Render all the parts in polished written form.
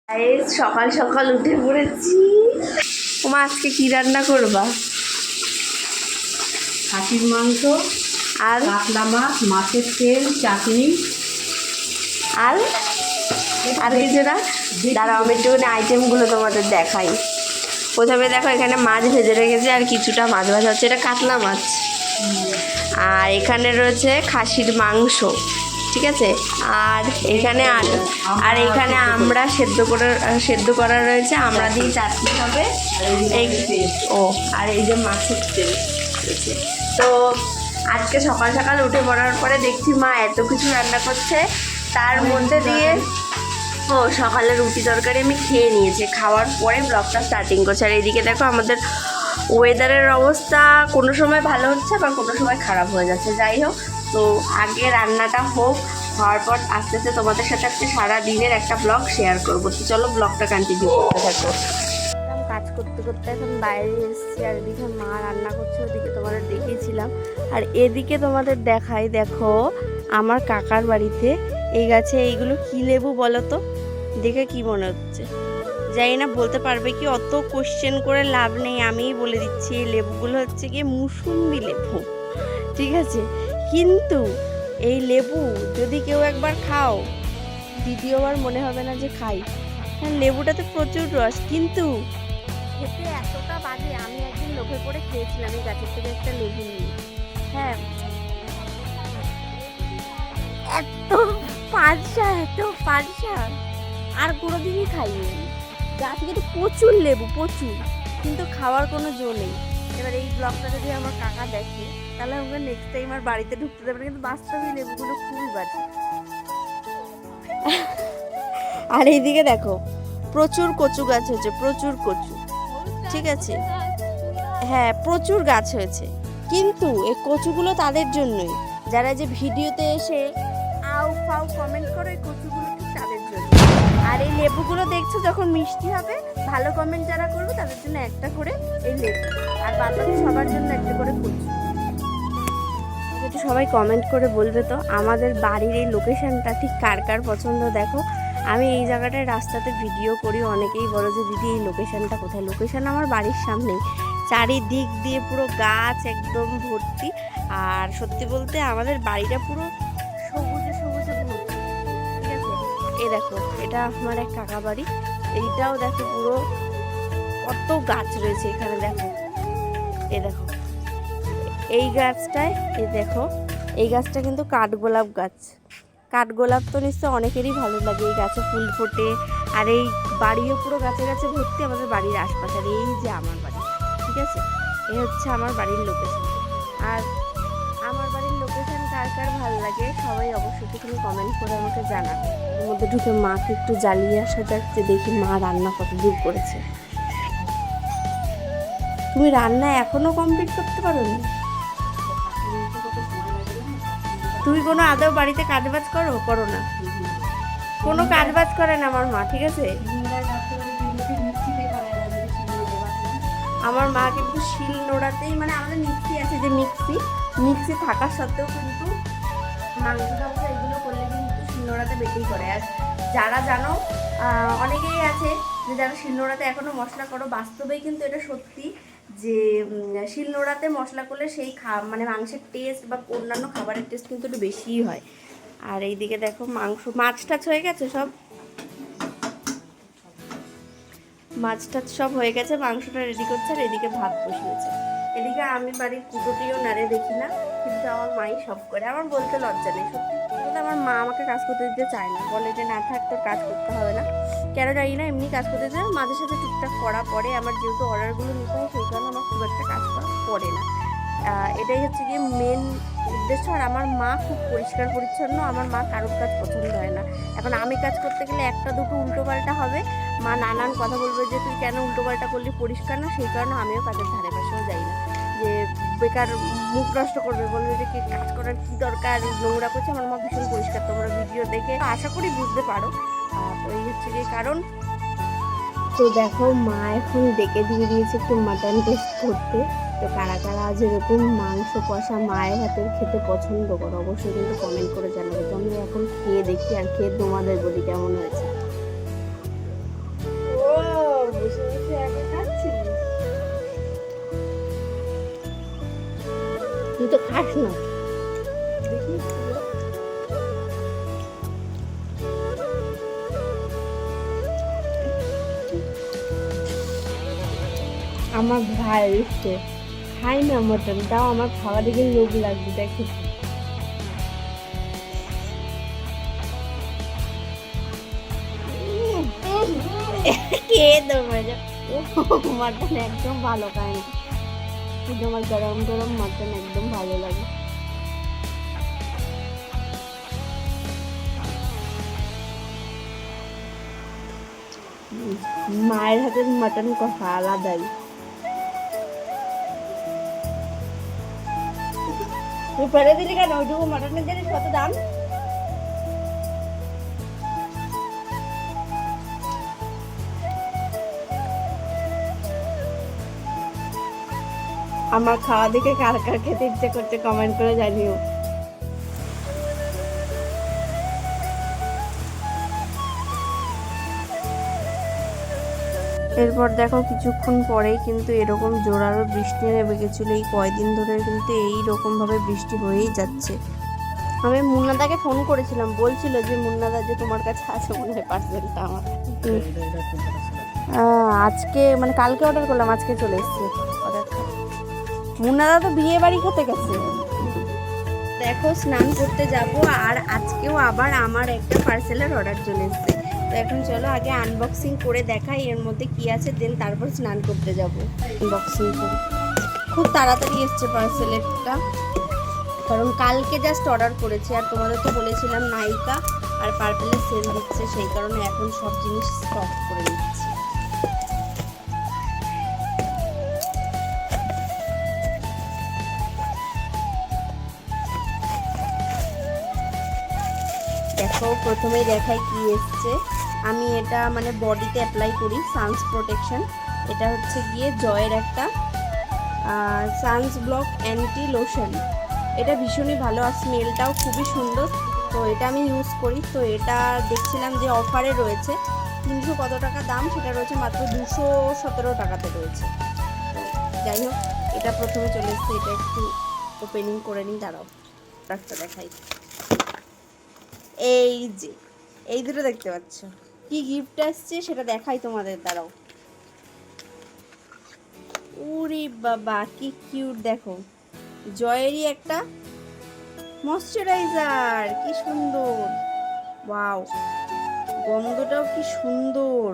সকাল সকাল উঠে পড়েছি। তোমার আজকে কি রান্না করবা? খাসির মাংস আর কাতলা মাছ, মাছের তেল, চাটনি। আর আর কিছু না? দাঁড়াও আমি একটুখানি আইটেমগুলো তোমাদের দেখাই। প্রথমে দেখো এখানে মাছ ভেজে রেখেছে আর কিছুটা মাছ ভাজা হচ্ছে, এটা কাতলা মাছ। আর এখানে রয়েছে খাসির মাংস, ঠিক আছে। আর এখানে আর এখানে আমরা সেদ্ধ করা রয়েছে, আমরা দিয়ে চাটনি হবে। এই আর এই যে মাছের তেল রয়েছে। তো আজকে সকাল সকাল উঠে পড়ার পরে দেখছি মা এত কিছু রান্না করছে, তার মধ্যে দিয়ে সকালে রুটি তরকারি আমি খেয়ে নিয়েছি। খাওয়ার পরে ব্লগটা স্টার্টিং করছে। আর এইদিকে দেখো আমাদের ওয়েদারের অবস্থা কোনো সময় ভালো হচ্ছে বা কোনো সময় খারাপ হয়ে যাচ্ছে। যাই হোক, তো আগে রান্নাটা হওয়ার পর আস্তে আস্তে তোমাদের সাথে একটা সারা দিনের একটা ব্লগ শেয়ার করবো। তো চলো ব্লগটা কন্টিনিউ করতে থাকো। কাজ করতে করতে এখন বাইরে এসেছি, আর এদিকে মা রান্না করছে, ওদিকে তোমাদের দেখিয়েছিলাম। আর এদিকে তোমাদের দেখাই, দেখো আমার কাকার বাড়িতে এই গাছে এইগুলো কি লেবু বলো তো? দেখে কি মনে হচ্ছে জানি না, বলতে পারবে কি? অত কোশ্চেন করে লাভ নেই, আমিই বলে দিচ্ছি এই লেবুগুলো হচ্ছে গিয়ে মুসুম্বি লেবু, ঠিক আছে। কিন্তু এই লেবু যদি কেউ একবার খাও, দ্বিতীয়বার মনে হবে না যে খাই। হ্যাঁ, লেবুটাতে প্রচুর রস, কিন্তু খেতে এতটা বাজে। আমি একদিন লোভে পড়ে খেয়েছিলাম এই গাছের থেকে একটা লেবু নিয়ে। হ্যাঁ, এত পাঁচশা আর কোনোদিনই খাইনি। গাছে কিন্তু প্রচুর লেবু, প্রচুর, কিন্তু খাওয়ার কোনো জো নেই। এবার এই ব্লগটা যদি আমার কাকা দেখে, তাহলে আমাকে নেক্সট টাইম আর বাড়িতে ঢুকতে দেবে না। কিন্তু বাস্তবে লেবুগুলো খুবই বাজে। আর এইদিকে দেখো প্রচুর কচু গাছ হয়েছে, প্রচুর কচু, ঠিক আছে। হ্যাঁ, প্রচুর গাছ হয়েছে, কিন্তু এই কচুগুলো তাদের জন্যই, যারা যে ভিডিওতে এসে আউ ফাউ কমেন্ট করে, এই কচুগুলো ঠিক তাদের জন্য। আর এই লেবুগুলো দেখছো যখন মিষ্টি হবে, ভালো কমেন্ট যারা করবে তাদের জন্য একটা করে এই লেবু, আর বাকি সবার জন্য একটা করে কচু। একটু সবাই কমেন্ট করে বলবে তো আমাদের বাড়ির এই লোকেশনটা ঠিক কার কার পছন্দ। দেখো আমি এই জায়গাটায় রাস্তাতে ভিডিও করি, অনেকেই বলো যে দিদি এই লোকেশনটা কোথায়। লোকেশন আমার বাড়ির সামনেই, চারিদিক দিয়ে পুরো গাছ একদম ভর্তি। আর সত্যি বলতে আমাদের বাড়িটা পুরো সবুজে সবুজে ভর্তি, ঠিক আছে। এই দেখো এটা আমার এক কাকা বাড়ি, এইটাও দেখো পুরো কত গাছ রয়েছে এখানে। দেখো এই দেখো এই গাছটায়, এই দেখো এই গাছটা কিন্তু কাঠগোলাপ গাছ। কাঠগোলাপ তো নিশ্চয় অনেকেরই ভালো লাগে, এই গাছে ফুল ফোটে। আর এই বাড়িও পুরো গাছে গাছে ভর্তি, আমাদের বাড়ির আশপাশে। আর এই যে আমার বাড়ি, ঠিক আছে, এই হচ্ছে আমার বাড়ির লোকেশন। আর আমার বাড়ির লোকেশন কার কার ভালো লাগে সবাই অবশ্যই একটুখানি কমেন্ট করে আমাকে জানাবে। এর মধ্যে ঢুকে মাকে একটু জ্বালিয়ে আসা যাক, যে দেখি মা রান্না কত দূর করেছে। তুমি রান্না এখনো কমপ্লিট করতে পারো নি? তুমি কোনো আদৌ বাড়িতে কাজবাজ করো না? কোনো কাজবাজ করে না আমার মা, ঠিক আছে। আমার মা কিন্তু শিল নোড়াতেই, মানে আমাদের মিক্সি আছে, যে মিক্সি থাকা সত্ত্বেও কিন্তু মাংস টাংস এগুলো করলে কিন্তু শিলনোড়াতে বেটেই করে। আর যারা জানো, অনেকেই আছে যে যারা শিলনোড়াতে এখনও মশলা করো, বাস্তবেই কিন্তু এটা সত্যি যে শিলনোড়াতে মশলা করলে সেই মানে মাংসের টেস্ট বা অন্যান্য খাবারের টেস্ট কিন্তু একটু বেশিই হয়। আর এইদিকে দেখো মাছ টাছ হয়ে গেছে, মাছ টাছ সব হয়ে গেছে, মাংসটা রেডি করছে। আর এদিকে ভাত বসিয়েছে। এদিকে আমি বাড়ির কুটোটিও নাড়ে দেখি না, কিন্তু আমার মাই সব করে। আমার বলতে লজ্জা নেই, সত্যি বলতে আমার মা আমাকে কাজ করতে দিতে চায় না, বলে যে না থাক, তোর কাজ করতে হবে না। কেন জানি না, এমনি কাজ করতে চায়। মাঝে সাথে টুকটাক করা পড়ে, আমার যেহেতু অর্ডারগুলো নিতে হয় সেই কারণে আমার খুব একটা কাজ করা পড়ে না। এটাই হচ্ছে গিয়ে মেন উদ্দেশ্য। আর আমার মা খুব পরিষ্কার পরিচ্ছন্ন, আমার মা কারোর কাজ পছন্দ হয় না। এখন আমি কাজ করতে গেলে একটা দুটো উল্টোপাল্টা হবে, মা নানান কথা বলবে যে তুই কেন উল্টোপাল্টা করলি, পরিষ্কার না। সেই কারণে আমিও কাজের ধারে পাশেও যাই না, যে বেকার মুখ নষ্ট করবে, বলবে যে কি কাজ করার কী দরকার, নোংরা করছে। আমার মা ভীষণ পরিষ্কার, তোমরা ভিডিও দেখে আশা করি বুঝতে পারো। তো এই হচ্ছে গিয়ে কারণ। তো দেখো মা এখন ডেকে দিয়ে দিয়েছে একটু মাটন টেস্ট করতে। তো কারা কারা যেরকম মাংস কষা মায়ের হাতের খেতে পছন্দ করো অবশ্যই কিন্তু কমেন্ট করে জানাবে। তো আমি এখন খেয়ে দেখি আর খেয়ে তোমাদের বলি কেমন হয়েছে। তুই তো খাস না। দেখি আমার ভাই এসছে, খাই না মটন, তাও আমার খাওয়া দেখে লোভ লাগবে। দেখো কে দেবে মটন একদম ভালো খায় না, কিন্তু আমার গরম গরম মটন একদম ভালো লাগে। মায়ের হাতের মটন কষা আলাদাই। তুই ফেলে দিলি কেন? ওইটুকু মটনের জিনিস কত দাম? আমার খাওয়া দেখে কার কার খেতে ইচ্ছে করছে কমেন্ট করে জানিও। এরপর দেখো কিছুক্ষণ পরেই কিন্তু এরকম জোরালো বৃষ্টি নেমে গেছিলো। এই কয়দিন ধরে কিন্তু এই রকমভাবে বৃষ্টি হয়েই যাচ্ছে। আমি মুন্নাদাকে ফোন করেছিলাম, বলছিল যে মুন্নাদা যে তোমার কাছে আছে মনে হয় পার্সেলটা আমার। আজকে মানে কালকে অর্ডার করলাম, আজকে চলে এসছে অর্ডারটা। মুন্নাদা তো বিয়ে বাড়ি খেতে গেছে। দেখো স্নান করতে যাব, আর আজকেও আবার আমার একটা পার্সেলের অর্ডার চলে এসছে। তো এখন চলো আগে আনবক্সিং করে দেখাই এর মধ্যে কি আছে, দেন তারপর স্নান করতে যাব। আনবক্সিং করে খুব তাড়াতাড়ি এসছে পার্সেলেরটা, কারণ কালকে জাস্ট অর্ডার করেছি। আর তোমাদের তো বলেছিলাম নাইকা আর পার্পেলের সেল দিচ্ছে, সেই কারণে এখন সব জিনিস স্টক করে নিচ্ছি। দেখো প্রথমেই দেখাই কি এসছে। আমি এটা মানে বডিতে অ্যাপ্লাই করি সানস প্রোটেকশন। এটা হচ্ছে গিয়ে জয়ের একটা সানস ব্লক অ্যান্টি লোশন। এটা ভীষণই ভালো আর স্মেলটাও খুবই সুন্দর। তো এটা আমি ইউজ করি। তো এটা দেখছিলাম যে অফারে রয়েছে, 300 কত টাকা দাম, সেটা রয়েছে মাত্র 217 টাকাতে রয়েছে। তো যাই হোক, এটা প্রথমে চলে এসছে, এটা একটু ওপেনিং করে নিই। দাঁড়াও একটা দেখাই। এই যে এই দুটো দেখতে পাচ্ছ, কি গিফট আসছে সেটা দেখাই তোমাদের। দাঁড়াও, উরি বাবা কি কিউট! দেখো জয়েরই একটা ময়শ্চারাইজার, কি সুন্দর! ওয়াও, গন্ধটাও কি সুন্দর!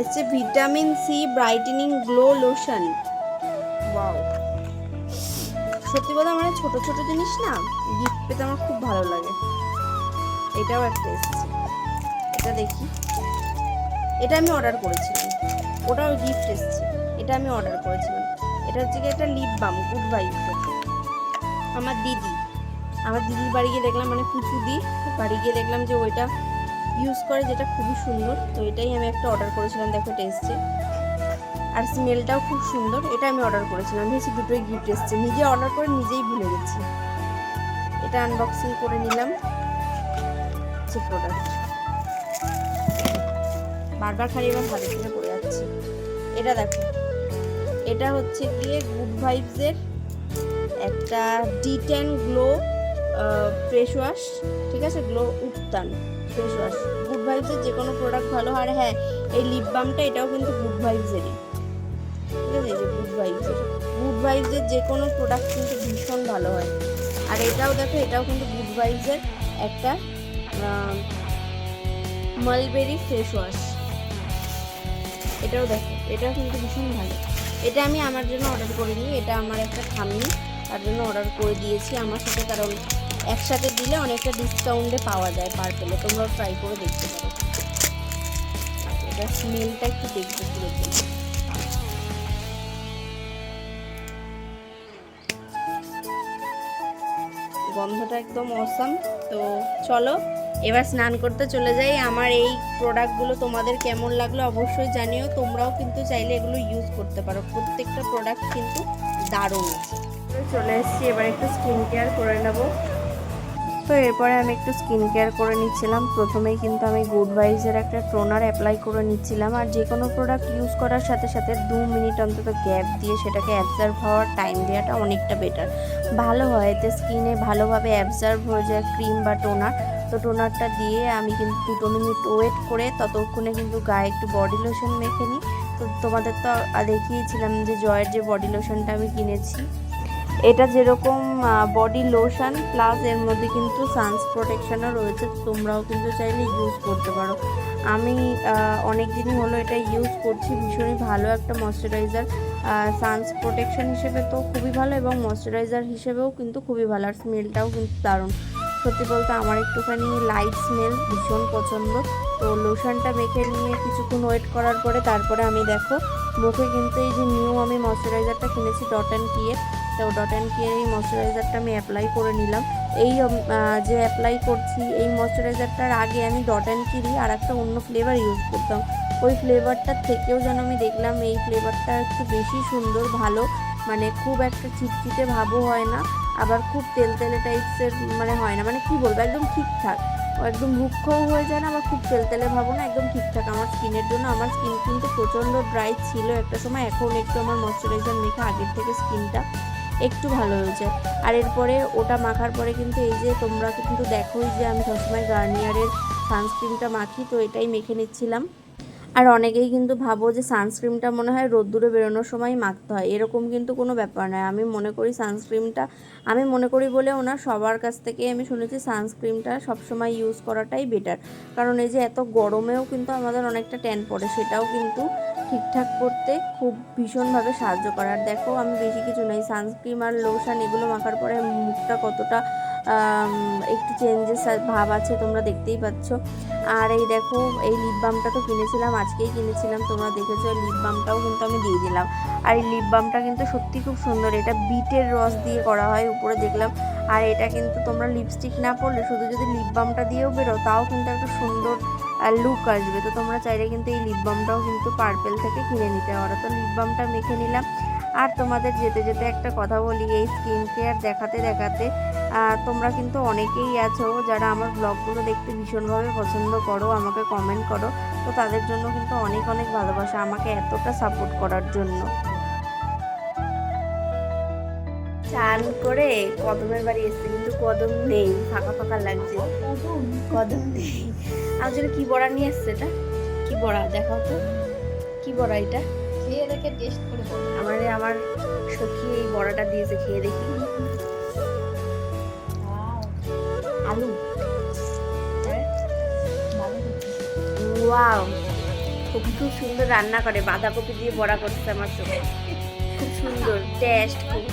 এসছে vitamin C brightening glow lotion. Wow, সত্যি কথা মানে ছোট ছোট জিনিস না গিফট পেতে আমার খুব ভালো লাগে। এটাও একটা এসছে, এটা দেখি। এটা আমি অর্ডার করেছিলাম, ওটাও গিফট এসছে। এটা আমি অর্ডার করেছিলাম। এটা হচ্ছে কি একটা লিপ বাম, গুড ভাইবস। আমার দিদির বাড়ি গিয়ে দেখলাম, মানে পুচুদি বাড়ি গিয়ে দেখলাম যে ওইটা ইউজ করে, যেটা খুবই সুন্দর। তো এটাই আমি একটা অর্ডার করেছিলাম। দেখো এটা এসছে, আর স্মেলটাও খুব সুন্দর। এটা আমি অর্ডার করেছিলাম, ভেবেছি দুটোই গিফট এসছে। নিজে অর্ডার করে নিজেই ভুলে গেছি। এটা আনবক্সিং করে নিলাম। প্রোডাক্ট বারবার খালি এবার হাতে থেকে পড়ে যাচ্ছে। এটা দেখো, এটা হচ্ছে গিয়ে গুড ভাইবসের একটা D10 গ্লো ফেস ওয়াশ। ঠিক আছে, glow Uttana face wash. Good ভাইবসের যে কোনো প্রোডাক্ট ভালো। আর হ্যাঁ, এই লিপ বামটা এটাও কিন্তু গুড ভাইবসেরই। ঠিক আছে, এই যে গুড ভাইবসের যে কোনো প্রোডাক্ট কিন্তু ভীষণ ভালো হয়। আর এটাও দেখো, এটাও কিন্তু গুড ভাইবসের একটা মালবেরি ফেস ওয়াশ। এটাও দেখো, এটাও কিন্তু ভীষণ ভালো। এটা আমি আমার জন্য অর্ডার করিনি, এটা আমার একটা ঠাম্মি, তার জন্য অর্ডার করে দিয়েছি আমার সাথে, কারণ একসাথে দিলে অনেকটা ডিসকাউন্টে পাওয়া যায় পার্পেলে। তোমরাও ট্রাই করে দেখতে পারো। এটা স্মেলটা একটু দেখতে পুরো জন্য। গন্ধটা একদম অসাম। তো চলো এবার স্নান করতে চলে যাই। আমার এই প্রোডাক্টগুলো তোমাদের কেমন লাগলো অবশ্যই জানিও। তোমরাও কিন্তু চাইলে এগুলো ইউজ করতে পারো, প্রত্যেকটা প্রোডাক্ট কিন্তু দারুণ আছে। চলে এসেছি, এবার একটু স্কিন কেয়ার করে নেব। তো এরপরে আমি একটু স্কিন কেয়ার করে নিচ্ছিলাম। প্রথমেই কিন্তু আমি গুড ভাইবসের একটা টোনার অ্যাপ্লাই করে নিচ্ছিলাম। আর যে কোনো প্রোডাক্ট ইউজ করার সাথে সাথে 2 মিনিট অন্তত গ্যাপ দিয়ে সেটাকে অ্যাবজার্ভ হওয়ার টাইম দেওয়াটা অনেকটা বেটার, ভালো হয়। এতে স্কিনে ভালোভাবে অ্যাবজার্ভ হয়ে যায় ক্রিম বা টোনার। তো টোনারটা দিয়ে আমি কিন্তু 2 মিনিট ওয়েট করে ততক্ষণে কিন্তু গায়ে একটু বডি লোশন মেখে নিই। তো তোমাদের তো দেখিয়েছিলাম যে জয়ের যে বডি লোশনটা আমি কিনেছি, এটা যেরকম বডি লোশন প্লাস এর মধ্যে কিন্তু সানস প্রোটেকশনও রয়েছে। তোমরাও কিন্তু চাইলে ইউজ করতে পারো। আমি অনেক দিনই হলো এটা ইউজ করছি, ভীষণই ভালো একটা ময়শ্চারাইজার। সানস প্রোটেকশন হিসেবে তো খুবই ভালো এবং ময়শ্চারাইজার হিসেবেও কিন্তু খুবই ভালো। আর স্মেলটাও কিন্তু দারুণ। সত্যি বলতে আমার একটুখানি লাইট স্মেল ভীষণ পছন্দ। তো লোশনটা মেখে নিয়ে কিছুক্ষণ ওয়েট করার পরে তারপরে আমি দেখো মুখে কিন্তু এই যে নিউ আমি ময়শ্চারাইজারটা কিনেছি ডট অ্যান্ড কিয়ের, তো ডট অ্যান্ড কিয়ের এই ময়শ্চারাইজারটা আমি অ্যাপ্লাই করে নিলাম। এই যে অ্যাপ্লাই করছি এই ময়শ্চারাইজারটার আগে আমি ডট অ্যান্ড কিরই আর একটা অন্য ফ্লেভার ইউজ করতাম। ওই ফ্লেভারটার থেকেও যেন আমি দেখলাম এই ফ্লেভারটা একটু বেশি সুন্দর, ভালো, মানে খুব একটা চিটচিটে ভাবও হয় না, আবার খুব তেলতেলে টাইপসের মানে হয় না, মানে কি বলবো একদম ঠিকঠাক, একদম রুক্ষও হয়ে যায় না আবার খুব তেলতেলে ভাবো না, একদম ঠিকঠাক আমার স্কিনের জন্য। আমার স্কিন কিন্তু প্রচণ্ড ড্রাই ছিল একটা সময়, এখন একটু আমার ময়শ্চারাইজার মেখে আগের থেকে স্কিনটা একটু ভালো হয়েছে। আর এরপরে ওটা মাখার পরে কিন্তু এই যে তোমরা কিন্তু দেখোই যে আমি সবসময় গার্নিয়ারের সানস্ক্রিনটা মাখি, তো এটাই মেখে নিচ্ছিলাম। আর অনেকেই কিন্তু ভাবো যে সানস্ক্রিনটা মনে হয় রোদ্দুরে বেরোনোর সময় মাখতে হয়, এরকম কিন্তু কোনো ব্যাপার নয়। আমি মনে করি সানস্ক্রিনটা, আমি মনে করি বলেও না, সবার কাছ থেকে আমি শুনেছি সানস্ক্রিনটা সবসময় ইউজ করাটাই বেটার। কারণ এই যে এত গরমেও কিন্তু আমাদের অনেকটা ট্যান পড়ে, সেটাও কিন্তু ঠিকঠাক করতে খুব ভীষণভাবে সাহায্য করে। আর দেখো আমি বেশি কিছু নয়, সানস্ক্রিন আর লোশন এগুলো মাখার পরে মুখটা কতটা একটু চেঞ্জেস ভাব আছে তোমরা দেখতেই পাচ্ছ। আর এই দেখো এই লিপ বামটা তো কিনেছিলাম, আজকেই কিনেছিলাম, তোমরা দেখেছো। লিপ বামটাও কিন্তু আমি দিয়ে দিলাম। আর এই লিপ বামটা কিন্তু সত্যি খুব সুন্দর, এটা বিটের রস দিয়ে করা হয় উপরে দেখলাম। আর এটা কিন্তু তোমরা লিপস্টিক না পরলে শুধু যদি লিপ বামটা দিয়েও বেরো তাও কিন্তু একটা সুন্দর লুক আসবে। তো তোমরা চাইলে কিন্তু এই লিপ বামটাও কিন্তু পার্পেল থেকে কিনে নিতে পারো। তো লিপ বামটা মেখে নিলাম। আর তোমাদের যেতে যেতে একটা কথা বলি, এই স্কিন কেয়ার দেখাতে দেখাতে তোমরা কিন্তু অনেকেই আছো যারা আমার ব্লগগুলো দেখতে ভীষণভাবে পছন্দ করো, আমাকে কমেন্ট করো। তো তাদের জন্য কিন্তু অনেক অনেক ভালোবাসা আমাকে এতটা সাপোর্ট করার জন্য। চান করে কদমের বাড়ি এসছে, কিন্তু কদম নেই, ফাঁকা ফাঁকা লাগছে, কদম নেই। আমার জন্য কি বড়া নিয়ে এসছে, এটা কি বড়া দেখাও তো, কি বড়া এটা, খেয়ে দেখে টেস্ট করে বলো। আমার সখী এই বড়াটা দিয়েছে, খেয়ে দেখি। আলু, ওয়াও, খুব সুন্দর রান্না করে, বাঁধাকপি দিয়ে বড়া করছে আমার চোখে, খুব সুন্দর টেস্ট খুব।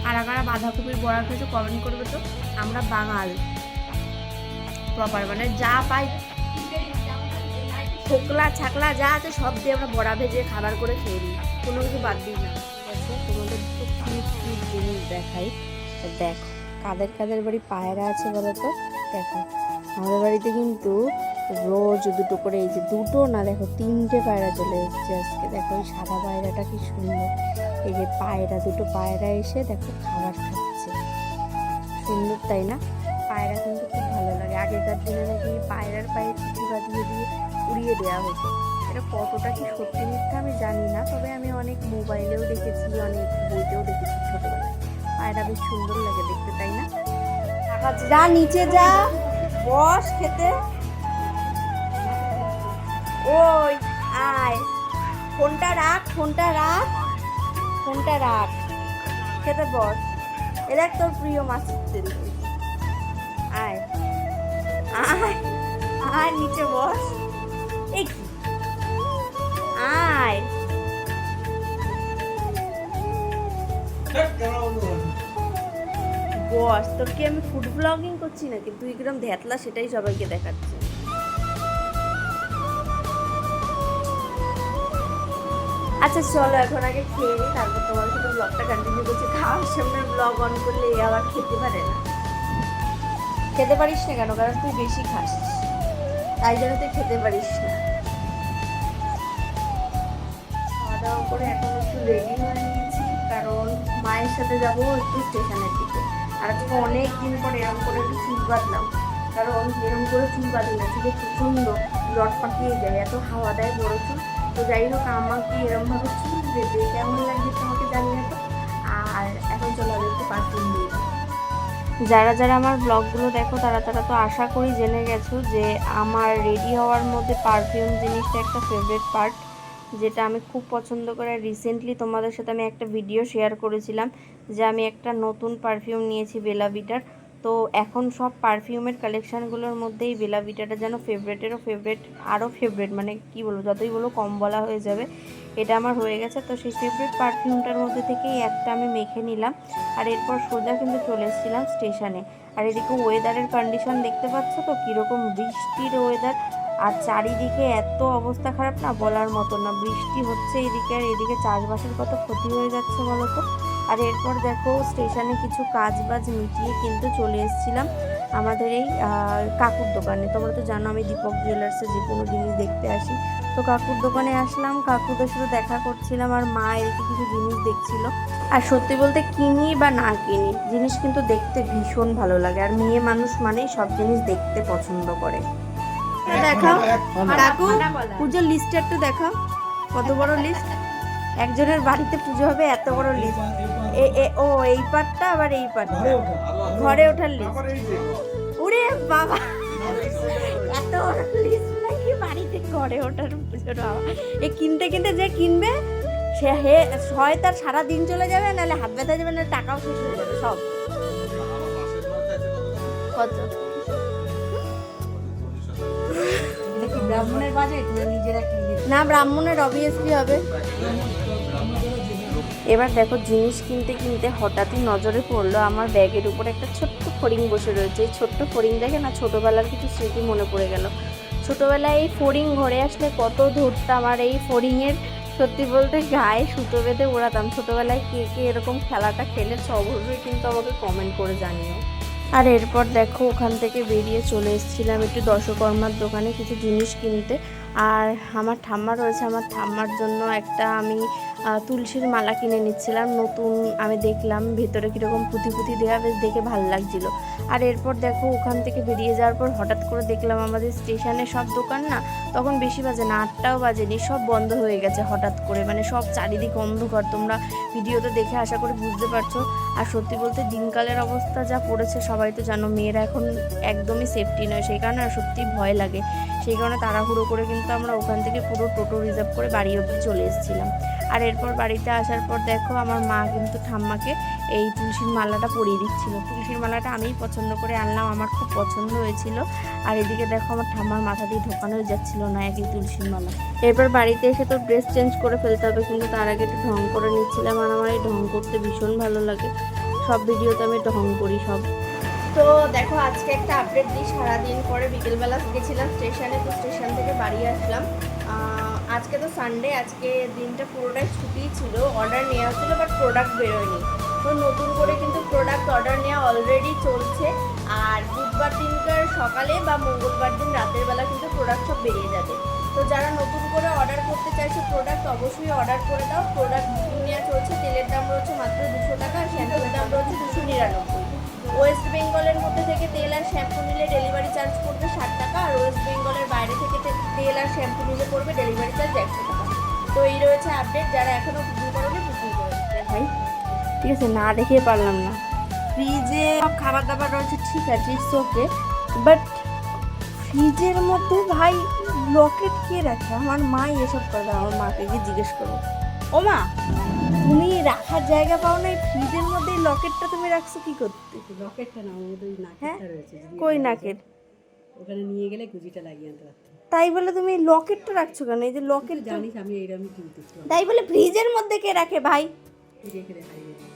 আর কারা বাঁধাকপির বড়া খেয়েছো কমেন্ট করবে তো। আমরা বাঙাল প্রপার, মানে যা পাই ছোকলা ছাকলা যা আছে সব দিয়ে আমরা বড়া ভেজে খাবার করে খেয়ে নিই, কোনো কিছু বাদ দিই না। ঠিক আছে, তোমাদের তো কিউট কিউট জিনিস দেখাই। দেখো কাদের কাদের বাড়ি পায়রা আছে বলো তো। দেখো আমাদের বাড়িতে কিন্তু রোজ দুটো করে, এই যে দুটো না দেখো 3টে পায়রা চলে এসেছে আজকে। দেখো এই সাদা পায়রাটা কি সুন্দর, এই যে পায়রা দুটো পায়রা এসে দেখো খাবার খাচ্ছে, সুন্দর তাই না। পায়রা কিন্তু খুব ভালো লাগে। আগেকার দিনে নাকি পায়রার পায়ে চিঠি বাঁধিয়ে দিয়ে উড়িয়ে দেওয়া হতো, এটা কতটা কি সত্যি মিথ্যা আমি জানি না, তবে আমি অনেক মোবাইলেও দেখেছি, অনেক বইতেও দেখেছি ছোটবেলায়। পায়রা বেশ সুন্দর লাগে দেখতে, তাই না। যা নিচে যা, বস খেতে, ওই আয়, ফোনটা রাখ, ফোনটা রাখ, ফোনটা রাখ, খেতে বস। এটা তোর প্রিয় মাছের তেল, আয় আয় আয় নিচে বস, এই কি আয়। বস, তোর কি আমি ফুড ব্লগিং করছি নাকি, তুই কিরম ধ্যাতলা সেটাই সবাইকে দেখাচ্ছে। আচ্ছা চলো এখন আগে খেয়ে নিই, তারপর তোমার সাথে ব্লগটা কন্টিনিউ করছি। খাওয়ার সামনে ব্লগ অন করলে আবার খেতে পারে না, খেতে পারিস না কেন, কারণ তুই বেশি খাস, তাই জন্য তুই খেতে পারিস না। খাওয়া দাওয়া করে এখন একটু রেডি হয়ে নিয়েছি, কারণ মায়ের সাথে যাব একটু স্টেশনের দিকে। আর আজকে অনেক দিন পর এরকম করে একটু চুল বাঁধলাম, কারণ এরকম করে চুল বাঁধি না, চুলে প্রচণ্ড রড পাকিয়ে যায়, এত হাওয়া দেয় বড় চুল। তো যাই হোক, আমাকে এরকমভাবে চুল বেঁধে কেমন লাগছে তোমাকে জানি না তো। আর এখন চলো আমি একটু পারফিউম দিয়ে দিই। যারা যারা আমার ব্লগগুলো দেখো তারা তারা তো আশা করি জেনে গেছো যে আমার রেডি হওয়ার মধ্যে পারফিউম জিনিসটা একটা ফেভারিট পার্ট, যেটা আমি খুব পছন্দ করে। রিসেন্টলি তোমাদের সাথে আমি একটা ভিডিও শেয়ার করেছিলাম যে আমি একটা নতুন পারফিউম নিয়েছি বেলা ভিটার। তো এখন সব পারফিউমের কালেকশানগুলোর মধ্যেই বেলা ভিটাটা যেন ফেভারিটেরও ফেভারিট, আরও ফেভারিট, মানে কি বলবো, যতই বলো কম বলা হয়ে যাবে। এটা আমার হয়ে গেছে। তো সেই ফেভারিট পারফিউমটার মধ্যে থেকেই একটা আমি মেখে নিলাম, আর এরপর সোজা কিন্তু চলে এসেছিলাম স্টেশনে। আর এদিকে ওয়েদারের কন্ডিশন দেখতে পাচ্ছ তো কীরকম, বৃষ্টির ওয়েদার, আর চারিদিকে এত অবস্থা খারাপ না বলার মতো না। বৃষ্টি হচ্ছে এদিকে, আর এদিকে চাষবাসের কত ক্ষতি হয়ে যাচ্ছে বলো তো। আর এরপর দেখো স্টেশনে কিছু কাজ বাজ মিটিয়ে কিন্তু চলে এসেছিলাম আমাদের এই কাকুর দোকানে। তোমরা তো জানো আমি দীপক জুয়েলার্সে যে কোনো জিনিস দেখতে আসি। তো কাকুর দোকানে আসলাম, কাকুদের সাথে দেখা করছিলাম, আর মা এদিকে কিছু জিনিস দেখছিল। আর সত্যি বলতে কিনি বা না কিনি, জিনিস কিন্তু দেখতে ভীষণ ভালো লাগে, আর মেয়ে মানুষ মানেই সব জিনিস দেখতে পছন্দ করে। দেখাও কাকু, পুজোর লিস্টটা একটু দেখাও, কত বড় লিস্ট। একজনের বাড়িতে পুজো হবে, এত বড় লিস্ট। ও এই পার্টটা, আবার এই পার্টটা ঘরে ওঠার লিস্ট। ওরে বাবা, এত বড় লিস্ট নাকি বাড়িতে ঘরে ওঠার পুজোর। এই কিনতে কিনতে যে কিনবে সে হয় তার সারা দিন চলে যাবে, নাহলে হাত ব্যথা যাবে, না টাকাও শেষ হয়ে যাবে সব। কত ব্রাহ্মণের বাজেট না নিজেরা কিনে? না, ব্রাহ্মণের অবভিয়াসলি হবে। এবার দেখো জিনিস কিনতে কিনতে হঠাৎই নজরে পড়লো আমার ব্যাগের উপর একটা ছোট্ট ফড়িং বসে রয়েছে। এই ছোট্ট ফড়িং দেখে না ছোটোবেলার কিছু স্মৃতি মনে পড়ে গেল। ছোটোবেলায় এই ফড়িং ঘরে আসলে কত ধরতাম, আর এই ফড়িংয়ের সত্যি বলতে গায়ে সুতো বেঁধে ওড়াতাম। ছোটোবেলায় কে কে এরকম খেলাটা খেলেছে অবশ্যই কিন্তু আমাকে কমেন্ট করে জানিও। আর এরপর দেখো ওখান থেকে বেরিয়ে চলে এসেছিলাম একটু দশকর্মার দোকানে কিছু জিনিস কিনতে। আর আমার ঠাম্মা রয়েছে, আমার ঠাম্মার জন্য একটা আমি তুলসীর মালা কিনে নিচ্ছিলাম নতুন। আমি দেখলাম ভেতরে কীরকম পুঁথি পুঁথি দেওয়া, বেশ দেখে ভালো লাগছিলো। আর এরপর দেখো ওখান থেকে বেরিয়ে যাওয়ার পর হঠাৎ করে দেখলাম আমাদের স্টেশনে সব দোকান না, তখন বেশি বাজে না, 8টাও বাজেনি, সব বন্ধ হয়ে গেছে হঠাৎ করে, মানে সব চারিদিক অন্ধকার। তোমরা ভিডিওতে দেখে আশা করে বুঝতে পারছো। আর সত্যি বলতে দিনকালের অবস্থা যা পড়েছে সবাই তো জানো, মেয়েরা এখন একদমই সেফটি নয়, সেই কারণে সত্যি ভয় লাগে। সেই কারণে তাড়াহুড়ো করে কিন্তু আমরা ওখান থেকে পুরো টোটো রিজার্ভ করে বাড়ি অবধি চলে এসেছিলাম। আর এরপর বাড়িতে আসার পর দেখো আমার মা কিন্তু ঠাম্মাকে এই তুলসীর মালাটা পরিয়ে দিচ্ছিল। তুলসীর মালাটা আমিই পছন্দ করে আনলাম, আমার খুব পছন্দ হয়েছিল। আর এদিকে দেখো আমার ঠাম্মার মাথা দিয়ে ঢোকানোই যাচ্ছিল না একই তুলসীর মালা। এরপর বাড়িতে এসে তো ড্রেস চেঞ্জ করে ফেলতে হবে, কিন্তু তার আগে একটু ঢং করে নিচ্ছিলাম। আর আমার এই ঢং করতে ভীষণ ভালো লাগে, সব ভিডিওতে আমি ঢং করি সব। তো দেখো আজকে একটা আপডেট দিই। সারাদিন পরে বিকেলবেলা গেছিলাম স্টেশনে, তো স্টেশন থেকে বাড়ি আসলাম। আজকে তো সানডে, আজকে দিনটা পুরোটাই ছুটি ছিল। অর্ডার নেওয়া হচ্ছিলো বাট প্রোডাক্ট বেরোয়নি। তো নতুন করে কিন্তু প্রোডাক্ট অর্ডার নেওয়া অলরেডি চলছে। আর বুধবার দিনকার সকালে বা মঙ্গলবার দিন রাতের বেলা কিন্তু প্রোডাক্ট সব বেরিয়ে যাবে। তো যারা নতুন করে অর্ডার করতে চাইছে প্রোডাক্ট, অবশ্যই অর্ডার করে দাও। প্রোডাক্ট বুকিং নেওয়া চলছে। তেলের দাম রয়েছে মাত্র 200 টাকা, আর শ্যাম্পুর দাম রয়েছে 299। ওয়েস্ট বেঙ্গলের মধ্যে থেকে তেল আর শ্যাম্পু নিলে ডেলিভারি চার্জ পড়বে 60 টাকা, আর ওয়েস্ট বেঙ্গলের বাইরে থেকে তেল আর শ্যাম্পু নিলে পড়বে ডেলিভারি চার্জ 100 টাকা। তো এই রয়েছে আপডেট। যারা এখনও বুকিং করেনি বুকিং করে দেয় ভাই। ঠিক আছে, না দেখে পারলাম না। ফ্রিজে সব খাবার দাবার রয়েছে, ঠিক আছে, ইটস ওকে, বাট ফ্রিজের মধ্যে ভাই লকেট কে রাখে? আমার মাই এসব করে। আমার মাকে গিয়ে জিজ্ঞেস করবো, ও মা তুমি রাখার জায়গা পাও না, ফ্রিজের মধ্যে লকেটটা তুমি রাখছো কি করতে? লকেটটা না, আমাদের ওই নাকেরটা রয়েছে। কই নাকের? ওখানে নিয়ে গেলে গুজিটা লাগিয়ে আনতে পারতাম। তাই বলে তুমি লকেটটা রাখছো কেন? এই যে লকেট জানিস আমি এইরকমই কিনতে। তাই বলে ফ্রিজের মধ্যে কে রাখে ভাই? রেখে হারিয়ে দিই।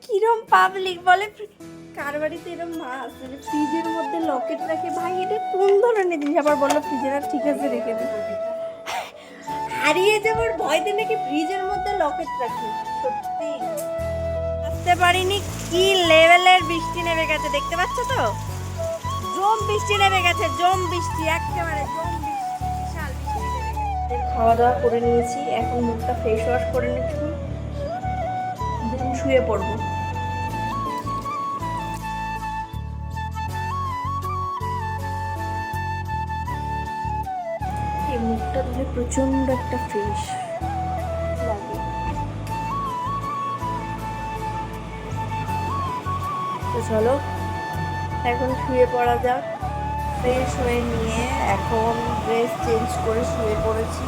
কিরম পাবলিক বলে, কার বাড়িতে এরকম মা আছে ফ্রিজের মধ্যে লকেট রাখে? ভাই এটা কোন ধরনের জিনিস? আবার বললো ফ্রিজের, ঠিক আছে রেখে দিই। হারিয়ে যাবার ভয়তে নাকি ফ্রিজের মধ্যে লকেট রাখে? সত্যি বুঝতে পারিনি কি লেভেলের বৃষ্টি নেমে গেছে, দেখতে পাচ্ছ তো? জম বৃষ্টি নেমে গেছে, জম বৃষ্টি, একেবারে জম বৃষ্টি, বিশাল বৃষ্টি নেমে গেছে। খাওয়া দাওয়া করে নিয়েছি, এখন মুখটা ফেস ওয়াশ করে নিচ্ছি। শুয়ে পড়বো। এই মুখটা ধরে প্রচন্ড একটা ফ্রেশ লাগে। তো চলো এখন শুয়ে পড়া যাক। ফ্রেশ হয়ে নিয়ে এখন ড্রেস চেঞ্জ করে শুয়ে পড়েছি।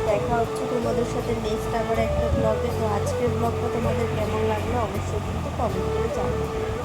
দেখা হচ্ছে তোমাদের সাথে নেক্সট আবার একটা ব্লগে। তো আজকের ব্লগটা তোমাদের কেমন লাগলো অবশ্যই কিন্তু কমেন্ট করে জানাবে।